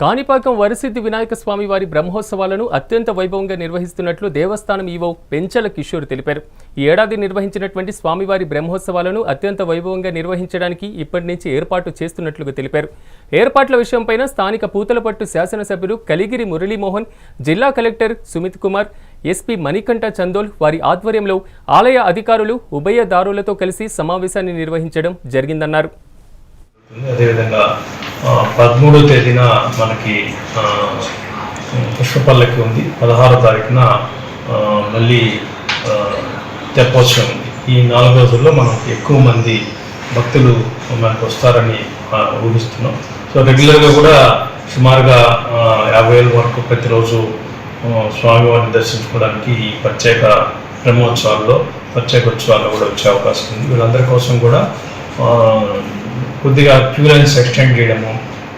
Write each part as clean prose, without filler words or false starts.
కాణిపాకం వరసిద్ధి వినాయక స్వామి వారి బ్రహ్మోత్సవాలను అత్యంత వైభవంగా నిర్వహిస్తున్నట్లు దేవస్థానం ఈవో పెంచల కిషోర్ తెలిపారు. ఈ ఏడాది నిర్వహించినటువంటి స్వామివారి బ్రహ్మోత్సవాలను అత్యంత వైభవంగా నిర్వహించడానికి ఇప్పటి నుంచి ఏర్పాటు చేస్తున్నట్లుగా తెలిపారు. ఏర్పాట్ల విషయంపైన స్థానిక పూతలపట్టు శాసనసభ్యులు కలిగిరి మురళీమోహన్, జిల్లా కలెక్టర్ సుమిత్ కుమార్, ఎస్పీ మణికంఠ చందోల్ వారి ఆధ్వర్యంలో ఆలయ అధికారులు ఉభయదారులతో కలిసి సమావేశాన్ని నిర్వహించడం జరిగిందన్నారు. అదేవిధంగా 13వ తేదీన మనకి పుష్పపల్లకి ఉంది, 16వ తారీఖున మళ్ళీ తెప్పోత్సవం ఉంది. ఈ 4 రోజుల్లో మనం ఎక్కువ మంది భక్తులు మనకు వస్తారని ఊహిస్తున్నాం. సో రెగ్యులర్గా కూడా సుమారుగా 50,000 వరకు ప్రతిరోజు స్వామివారిని దర్శించుకోవడానికి ఈ ప్రత్యేక బ్రహ్మోత్సవాల్లో ప్రత్యేక ఉత్సవాల్లో కూడా వచ్చే అవకాశం ఉంది. వీళ్ళందరి కోసం కూడా కొద్దిగా క్యూ లైన్స్ ఎక్స్టెండ్ చేయడము,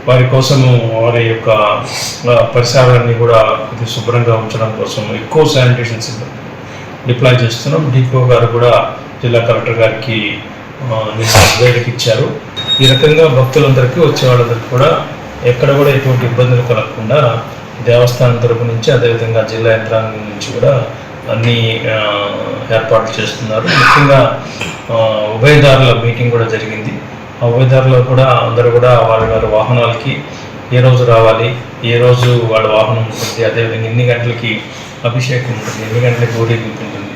వారి కోసము వారి యొక్క పరిసరాలన్నీ కూడా కొద్దిగా శుభ్రంగా ఉంచడం కోసం ఎక్కువ శానిటేషన్ సిబ్బంది డిప్లాయ్ చేస్తున్నాం. డిపో గారు కూడా జిల్లా కలెక్టర్ గారికి వేడికి ఇచ్చారు. ఈ రకంగా భక్తులందరికీ వచ్చే వాళ్ళందరికీ కూడా ఎక్కడ కూడా ఎటువంటి ఇబ్బందులు కలగకుండా దేవస్థానం తరపు నుంచి, అదేవిధంగా జిల్లా యంత్రాంగం నుంచి కూడా అన్ని ఏర్పాట్లు చేస్తున్నారు. ముఖ్యంగా ఉభయదారుల మీటింగ్ కూడా జరిగింది. ఆ ఉభయదారులో కూడా అందరూ కూడా వారి వాహనాలకి ఏ రోజు రావాలి, ఏ రోజు వాళ్ళ వాహనం ఉంటుంది, అదేవిధంగా ఎన్ని గంటలకి అభిషేకం ఉంటుంది, ఎన్ని గంటలకి ఊరేగింపు ఉంటుంది,